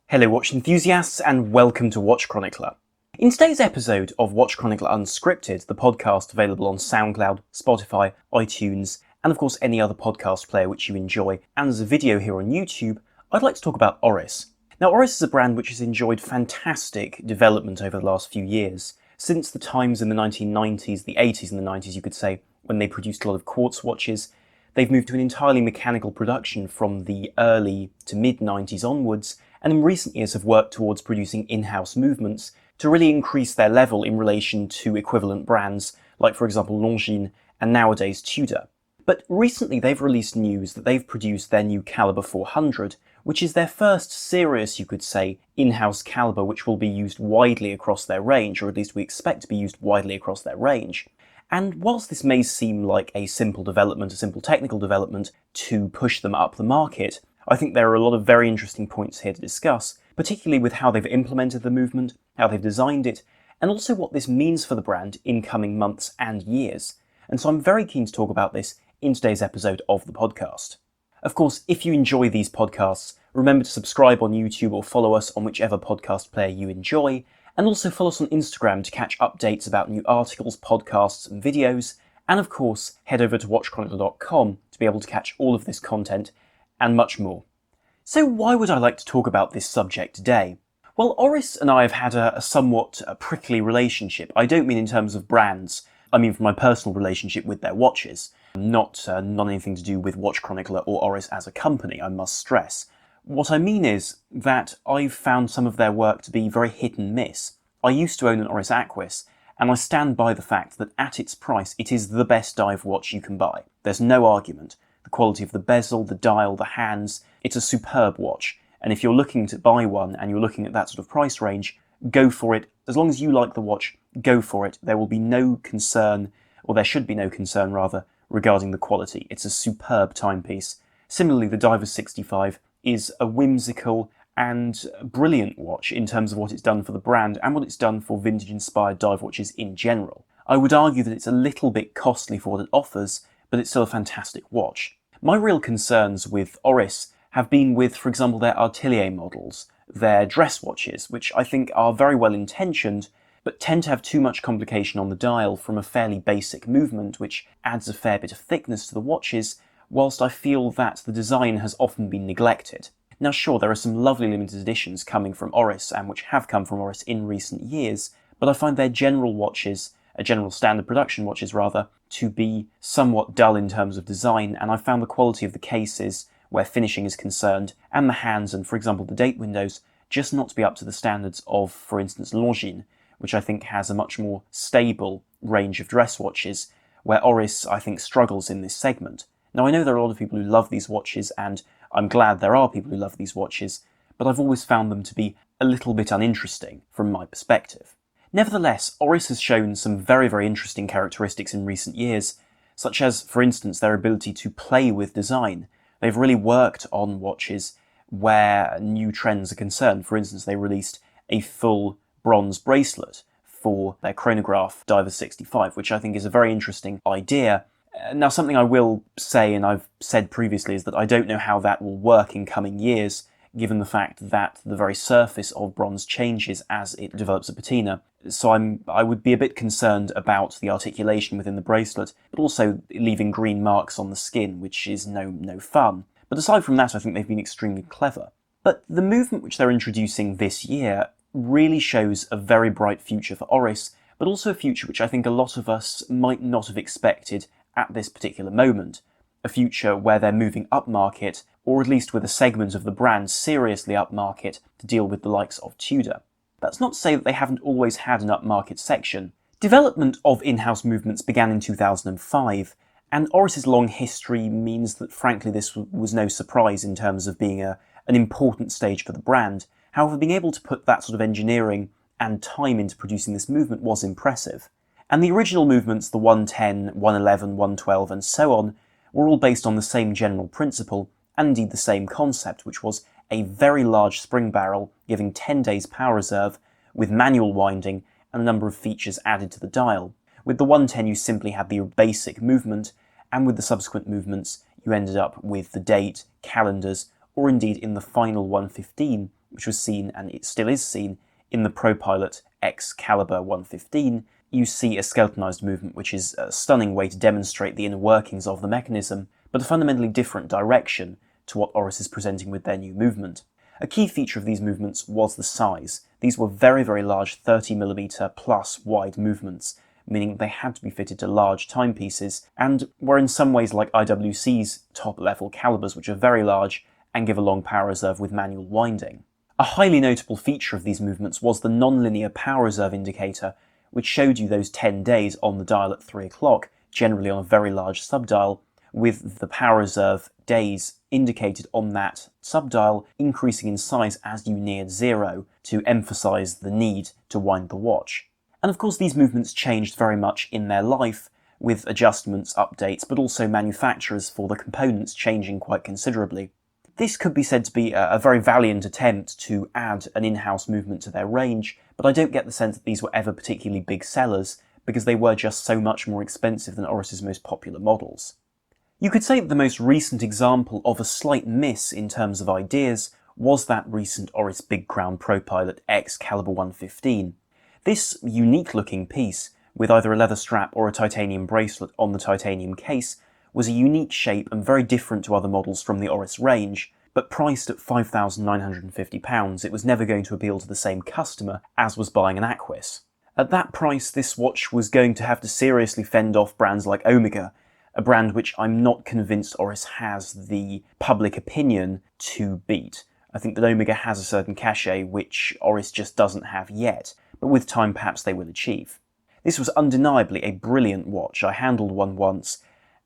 Hello watch enthusiasts and welcome to Watch Chronicler. In today's episode of Watch Chronicler Unscripted, the podcast available on SoundCloud, Spotify, iTunes, and of course any other podcast player which you enjoy, and as a video here on YouTube, I'd like to talk about Oris. Now Oris is a brand which has enjoyed fantastic development over the last few years. Since the times in the 1990s, the 80s and the 90s you could say, when they produced a lot of quartz watches, they've moved to an entirely mechanical production from the early to mid-90s onwards, and in recent years have worked towards producing in-house movements to really increase their level in relation to equivalent brands like, for example, Longines and nowadays Tudor. But recently they've released news that they've produced their new Caliber 400, which is their first serious, you could say, in-house caliber which will be used widely across their range, or at least we expect to be used widely across their range. And whilst this may seem like a simple development, a simple technical development to push them up the market, I think there are a lot of very interesting points here to discuss, particularly with how they've implemented the movement, how they've designed it, and also what this means for the brand in coming months and years. And so I'm very keen to talk about this in today's episode of the podcast. Of course, if you enjoy these podcasts, remember to subscribe on YouTube or follow us on whichever podcast player you enjoy, and also follow us on Instagram to catch updates about new articles, podcasts and videos, and of course head over to watchchronicler.com to be able to catch all of this content and much more. So why would I like to talk about this subject today? Well, Oris and I have had a somewhat prickly relationship. I don't mean in terms of brands, I mean from my personal relationship with their watches. Not anything to do with Watch Chronicler or Oris as a company, I must stress. What I mean is that I've found some of their work to be very hit and miss. I used to own an Oris Aquis, and I stand by the fact that at its price it is the best dive watch you can buy. There's no argument. The quality of the bezel, the dial, the hands, it's a superb watch. And if you're looking to buy one and you're looking at that sort of price range, go for it. As long as you like the watch, go for it. There will be no concern, or there should be no concern rather, regarding the quality. It's a superb timepiece. Similarly, the Diver 65 is a whimsical and brilliant watch in terms of what it's done for the brand and what it's done for vintage-inspired dive watches in general. I would argue that it's a little bit costly for what it offers, but it's still a fantastic watch. My real concerns with Oris have been with, for example, their Atelier models, their dress watches, which I think are very well intentioned, but tend to have too much complication on the dial from a fairly basic movement, which adds a fair bit of thickness to the watches, whilst I feel that the design has often been neglected. Now sure, there are some lovely limited editions coming from Oris, and which have come from Oris in recent years, but I find their general watches, general standard production watches rather, to be somewhat dull in terms of design, and I found the quality of the cases, where finishing is concerned, and the hands and, for example, the date windows, just not to be up to the standards of, for instance, Longines, which I think has a much more stable range of dress watches, where Oris, I think, struggles in this segment. Now I know there are a lot of people who love these watches, and I'm glad there are people who love these watches, but I've always found them to be a little bit uninteresting from my perspective. Nevertheless, Oris has shown some very, very interesting characteristics in recent years, such as, for instance, their ability to play with design. They've really worked on watches where new trends are concerned. For instance, they released a full bronze bracelet for their chronograph Diver 65, which I think is a very interesting idea. Now, something I will say, and I've said previously, is that I don't know how that will work in coming years, given the fact that the very surface of bronze changes as it develops a patina. So I would be a bit concerned about the articulation within the bracelet, but also leaving green marks on the skin, which is no fun. But aside from that, I think they've been extremely clever. But the movement which they're introducing this year really shows a very bright future for Oris, but also a future which I think a lot of us might not have expected at this particular moment. A future where they're moving upmarket, or at least with a segment of the brand seriously upmarket to deal with the likes of Tudor. That's not to say that they haven't always had an upmarket section. Development of in-house movements began in 2005, and Oris's long history means that frankly this was no surprise in terms of being an important stage for the brand. However, being able to put that sort of engineering and time into producing this movement was impressive. And the original movements, the 110, 111, 112 and so on, were all based on the same general principle, and indeed the same concept, which was a very large spring barrel giving 10 days power reserve with manual winding and a number of features added to the dial. With the 110 you simply had the basic movement, and with the subsequent movements you ended up with the date, calendars, or indeed in the final 115 which was seen, and it still is seen, in the ProPilot Excalibur 115, you see a skeletonized movement, which is a stunning way to demonstrate the inner workings of the mechanism, but a fundamentally different direction to what Oris is presenting with their new movement. A key feature of these movements was the size. These were very, very large 30mm plus wide movements, meaning they had to be fitted to large timepieces, and were in some ways like IWC's top-level calibers, which are very large and give a long power reserve with manual winding. A highly notable feature of these movements was the non-linear power reserve indicator, which showed you those 10 days on the dial at 3 o'clock, generally on a very large subdial, with the power reserve days indicated on that subdial increasing in size as you neared 0 to emphasise the need to wind the watch. And of course these movements changed very much in their life, with adjustments, updates, but also manufacturers for the components changing quite considerably. This could be said to be a very valiant attempt to add an in-house movement to their range, but I don't get the sense that these were ever particularly big sellers, because they were just so much more expensive than Oris's most popular models. You could say that the most recent example of a slight miss in terms of ideas was that recent Oris Big Crown ProPilot Excalibur 115. This unique-looking piece, with either a leather strap or a titanium bracelet on the titanium case, was a unique shape and very different to other models from the Oris range, but priced at £5,950, it was never going to appeal to the same customer as was buying an Aquis. At that price, this watch was going to have to seriously fend off brands like Omega, a brand which I'm not convinced Oris has the public opinion to beat. I think that Omega has a certain cachet which Oris just doesn't have yet, but with time perhaps they will achieve. This was undeniably a brilliant watch. I handled one once,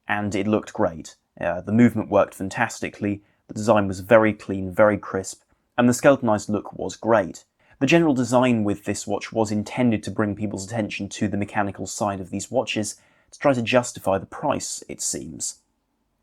and it looked great. The movement worked fantastically, the design was very clean, very crisp, and the skeletonized look was great. The general design with this watch was intended to bring people's attention to the mechanical side of these watches, to try to justify the price, it seems.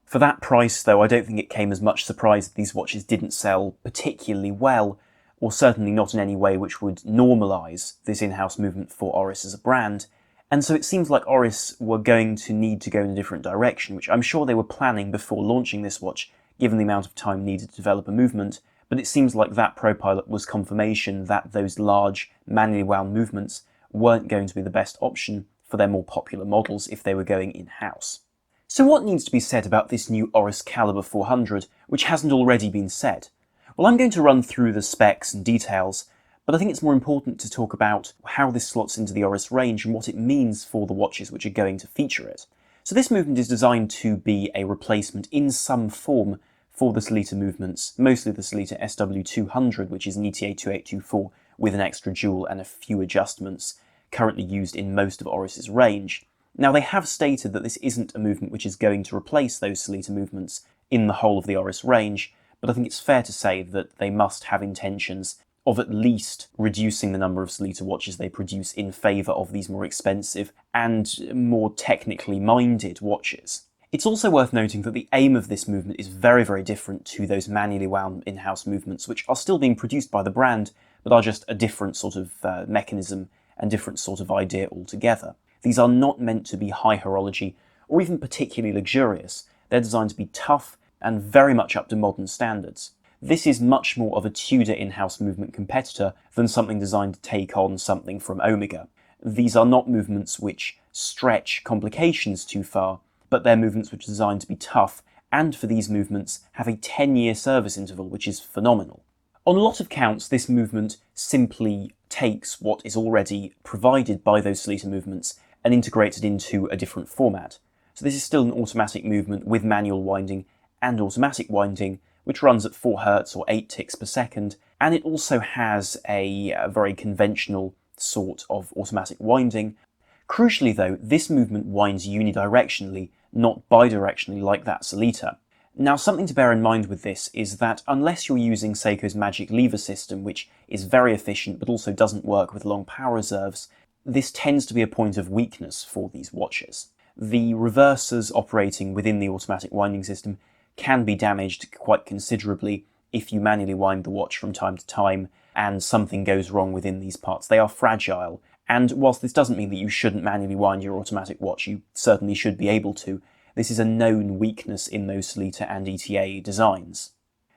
For that price, though, I don't think it came as much surprise that these watches didn't sell particularly well, or certainly not in any way which would normalise this in-house movement for Oris as a brand, and so it seems like Oris were going to need to go in a different direction, which I'm sure they were planning before launching this watch, given the amount of time needed to develop a movement, but it seems like that ProPilot was confirmation that those large, manually wound movements weren't going to be the best option for their more popular models if they were going in-house. So what needs to be said about this new Oris Caliber 400, which hasn't already been said? Well, I'm going to run through the specs and details, but I think it's more important to talk about how this slots into the Oris range and what it means for the watches which are going to feature it. So this movement is designed to be a replacement in some form for the Sellita movements, mostly the Sellita SW200, which is an ETA 2824 with an extra jewel and a few adjustments, currently used in most of Oris's range. Now, they have stated that this isn't a movement which is going to replace those Sellita movements in the whole of the Oris range, but I think it's fair to say that they must have intentions of at least reducing the number of Sellita watches they produce in favour of these more expensive and more technically minded watches. It's also worth noting that the aim of this movement is very, very different to those manually wound in-house movements, which are still being produced by the brand, but are just a different sort of mechanism and different sort of idea altogether. These are not meant to be high horology or even particularly luxurious. They're designed to be tough and very much up to modern standards. This is much more of a Tudor in-house movement competitor than something designed to take on something from Omega. These are not movements which stretch complications too far, but they're movements which are designed to be tough, and for these movements have a 10-year service interval, which is phenomenal. On a lot of counts, this movement simply takes what is already provided by those Sellita movements and integrates it into a different format. So this is still an automatic movement with manual winding and automatic winding, which runs at 4 Hz or 8 ticks per second, and it also has a very conventional sort of automatic winding. Crucially though, this movement winds unidirectionally, not bidirectionally like that Sellita. Now, something to bear in mind with this is that unless you're using Seiko's magic lever system, which is very efficient but also doesn't work with long power reserves, this tends to be a point of weakness for these watches. The reversers operating within the automatic winding system can be damaged quite considerably if you manually wind the watch from time to time and something goes wrong within these parts. They are fragile, and whilst this doesn't mean that you shouldn't manually wind your automatic watch, you certainly should be able to. This is a known weakness in those Sellita and ETA designs.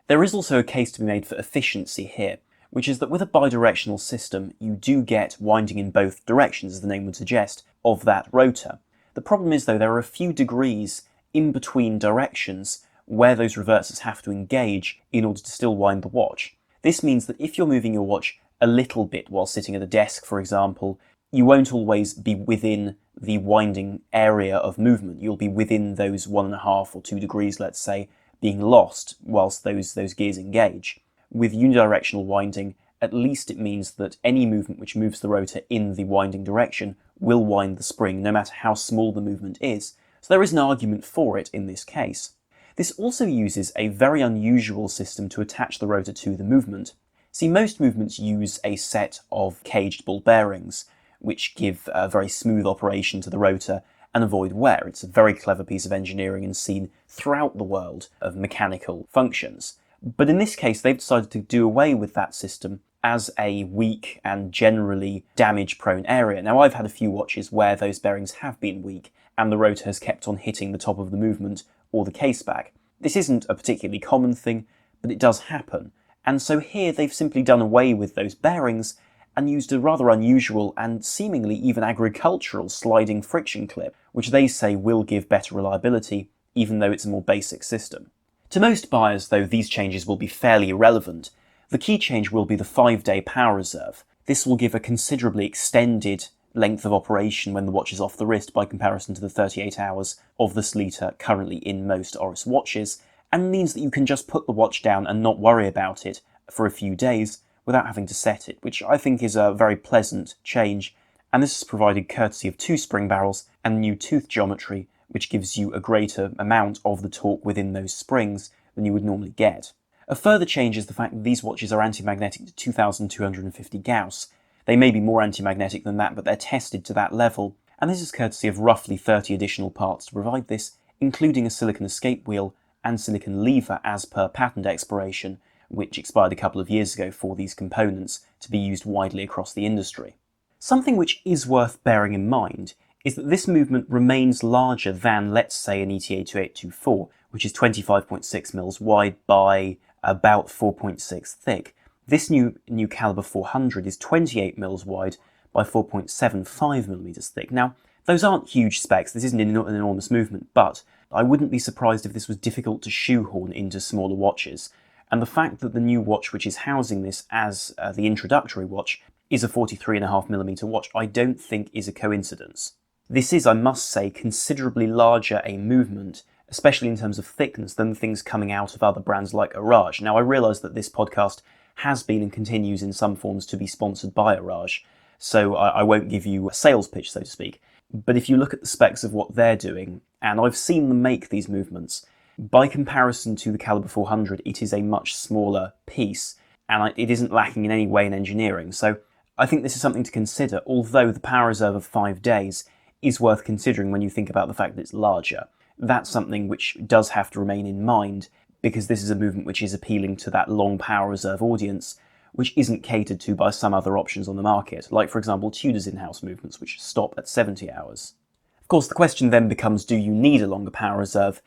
There is also a case to be made for efficiency here. which is that with a bidirectional system, you do get winding in both directions, as the name would suggest, of that rotor. The problem is, though, there are a few degrees in between directions where those reversers have to engage in order to still wind the watch. This means that if you're moving your watch a little bit while sitting at a desk, for example, you won't always be within the winding area of movement. You'll be within those 1.5 or 2 degrees, let's say, being lost whilst those gears engage. With unidirectional winding, at least it means that any movement which moves the rotor in the winding direction will wind the spring, no matter how small the movement is. So there is an argument for it in this case. This also uses a very unusual system to attach the rotor to the movement. See, most movements use a set of caged ball bearings, which give a very smooth operation to the rotor and avoid wear. It's a very clever piece of engineering and seen throughout the world of mechanical functions. But in this case, they've decided to do away with that system as a weak and generally damage-prone area. Now, I've had a few watches where those bearings have been weak and the rotor has kept on hitting the top of the movement or the case back. This isn't a particularly common thing, but it does happen. And so here they've simply done away with those bearings and used a rather unusual and seemingly even agricultural sliding friction clip, which they say will give better reliability, even though it's a more basic system. To most buyers, though, these changes will be fairly irrelevant. The key change will be the 5-day power reserve. This will give a considerably extended length of operation when the watch is off the wrist by comparison to the 38 hours of the Sleater currently in most Oris watches, and means that you can just put the watch down and not worry about it for a few days without having to set it, which I think is a very pleasant change, and this is provided courtesy of 2 spring barrels and new tooth geometry, which gives you a greater amount of the torque within those springs than you would normally get. A further change is the fact that these watches are anti-magnetic to 2250 Gauss. They may be more anti-magnetic than that, but they're tested to that level, and this is courtesy of roughly 30 additional parts to provide this, including a silicon escape wheel and silicon lever as per patent expiration, which expired a couple of years ago for these components to be used widely across the industry. Something which is worth bearing in mind is that this movement remains larger than, let's say, an ETA 2824, which is 25.6 mils wide by about 4.6 thick. This new caliber 400 is 28 mils wide by 4.75 millimeters thick. Now, those aren't huge specs, this isn't an enormous movement, but I wouldn't be surprised if this was difficult to shoehorn into smaller watches. And the fact that the new watch which is housing this as the introductory watch is a 43.5mm watch, I don't think is a coincidence. This is, I must say, considerably larger a movement, especially in terms of thickness, than things coming out of other brands like Oris. Now, I realise that this podcast has been and continues in some forms to be sponsored by Oris, so I won't give you a sales pitch, so to speak. But if you look at the specs of what they're doing, and I've seen them make these movements, by comparison to the caliber 400, it is a much smaller piece, and it isn't lacking in any way in engineering. So I think this is something to consider, although the power reserve of 5 days is worth considering when you think about the fact that it's larger. That's something which does have to remain in mind, because this is a movement which is appealing to that long power reserve audience, which isn't catered to by some other options on the market, like, for example, Tudor's in-house movements, which stop at 70 hours. Of course, the question then becomes, do you need a longer power reserve?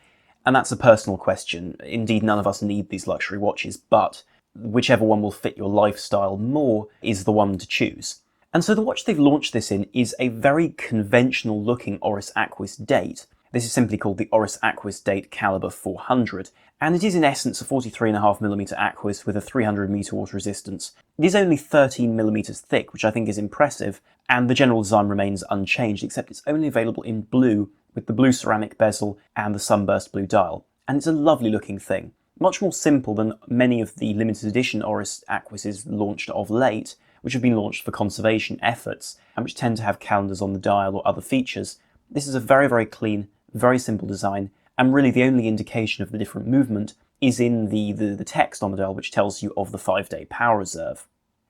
And that's a personal question. Indeed, none of us need these luxury watches, but whichever one will fit your lifestyle more is the one to choose. And so the watch they've launched this in is a very conventional looking Oris Aquis date. This is simply called the Oris Aquis date caliber 400, and it is in essence a 43.5mm Aquis with a 300m water resistance. It is only 13mm thick, which I think is impressive, and the general design remains unchanged, except it's only available in blue, with the blue ceramic bezel and the sunburst blue dial. And it's a lovely looking thing. Much more simple than many of the limited edition Oris Aquises launched of late, which have been launched for conservation efforts, and which tend to have calendars on the dial or other features. This is a very, very clean, very simple design, and really the only indication of the different movement is in the text on the dial, which tells you of the 5-day power reserve.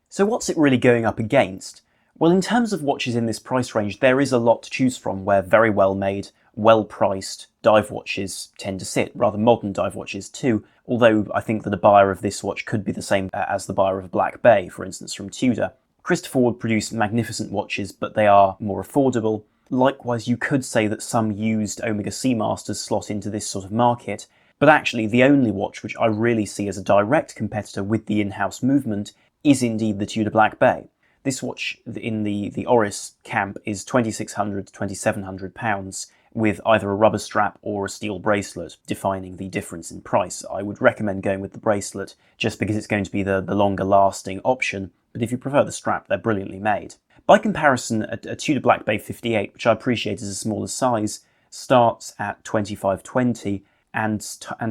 So what's it really going up against? Well, in terms of watches in this price range, there is a lot to choose from where very well made, well priced dive watches tend to sit, rather modern dive watches too, although I think that a buyer of this watch could be the same as the buyer of a Black Bay, for instance, from Tudor. Christopher would produce magnificent watches, but they are more affordable. Likewise, you could say that some used Omega Seamasters slot into this sort of market, but actually the only watch which I really see as a direct competitor with the in-house movement is indeed the Tudor Black Bay. This watch in the Oris camp is £2,600 to £2,700 with either a rubber strap or a steel bracelet, defining the difference in price. I would recommend going with the bracelet just because it's going to be the longer lasting option, but if you prefer the strap, they're brilliantly made. By comparison, a Tudor Black Bay 58, which I appreciate is a smaller size, starts at $2,520 and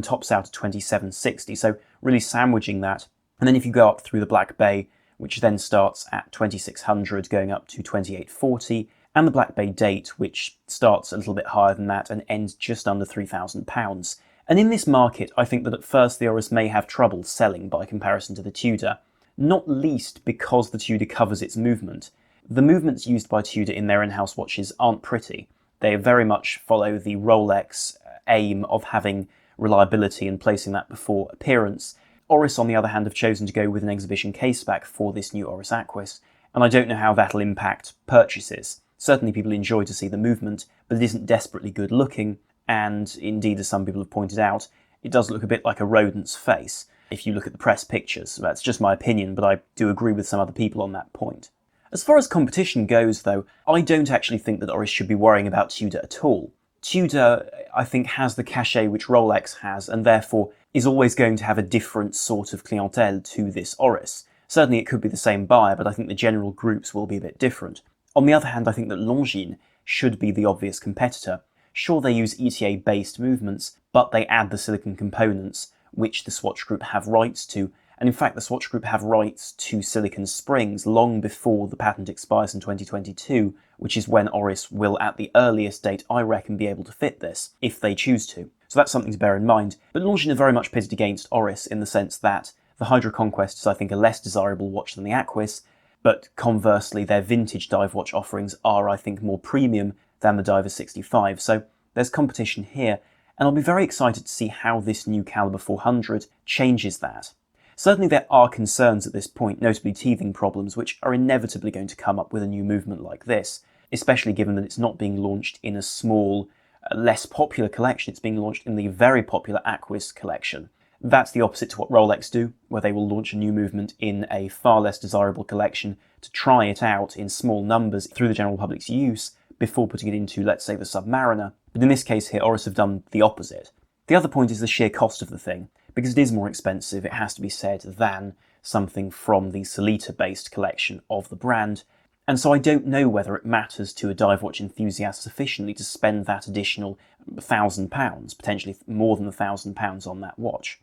tops out at $2,760, so really sandwiching that. And then if you go up through the Black Bay, which then starts at $2,600 going up to $2,840, and the Black Bay Date, which starts a little bit higher than that and ends just under £3,000. And in this market, I think that at first the Oris may have trouble selling by comparison to the Tudor, not least because the Tudor covers its movement. The movements used by Tudor in their in-house watches aren't pretty. They very much follow the Rolex aim of having reliability and placing that before appearance. Oris, on the other hand, have chosen to go with an exhibition caseback for this new Oris Aquis, and I don't know how that'll impact purchases. Certainly people enjoy to see the movement, but it isn't desperately good looking, and indeed, as some people have pointed out, it does look a bit like a rodent's face if you look at the press pictures. That's just my opinion, but I do agree with some other people on that point. As far as competition goes, though, I don't actually think that Oris should be worrying about Tudor at all. Tudor, I think, has the cachet which Rolex has, and therefore is always going to have a different sort of clientele to this Oris. Certainly it could be the same buyer, but I think the general groups will be a bit different. On the other hand, I think that Longines should be the obvious competitor. Sure, they use ETA-based movements, but they add the silicon components, which the Swatch Group have rights to, and in fact the Swatch Group have rights to silicon springs long before the patent expires in 2022, which is when Oris will, at the earliest date, I reckon, be able to fit this, if they choose to. So that's something to bear in mind. But Longines are very much pitted against Oris in the sense that the Hydra Conquest is, I think, a less desirable watch than the Aquis, but conversely their vintage dive watch offerings are, I think, more premium than the Diver 65. So there's competition here, and I'll be very excited to see how this new Caliber 400 changes that. Certainly there are concerns at this point, notably teething problems, which are inevitably going to come up with a new movement like this, especially given that it's not being launched in a small, less popular collection. It's being launched in the very popular Aquis collection. That's the opposite to what Rolex do, where they will launch a new movement in a far less desirable collection to try it out in small numbers through the general public's use before putting it into, let's say, the Submariner. But in this case here, Oris have done the opposite. The other point is the sheer cost of the thing. Because it is more expensive, it has to be said, than something from the Solita-based collection of the brand, and so I don't know whether it matters to a dive watch enthusiast sufficiently to spend that additional £1,000, potentially more than £1,000 on that watch.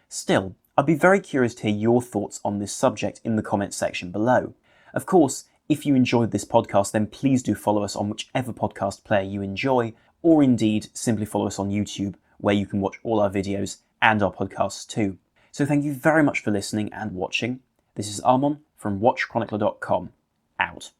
Still, I'd be very curious to hear your thoughts on this subject in the comments section below. Of course, if you enjoyed this podcast, then please do follow us on whichever podcast player you enjoy, or indeed simply follow us on YouTube, where you can watch all our videos and our podcasts too. So thank you very much for listening and watching. This is Armon from WatchChronicler.com, out.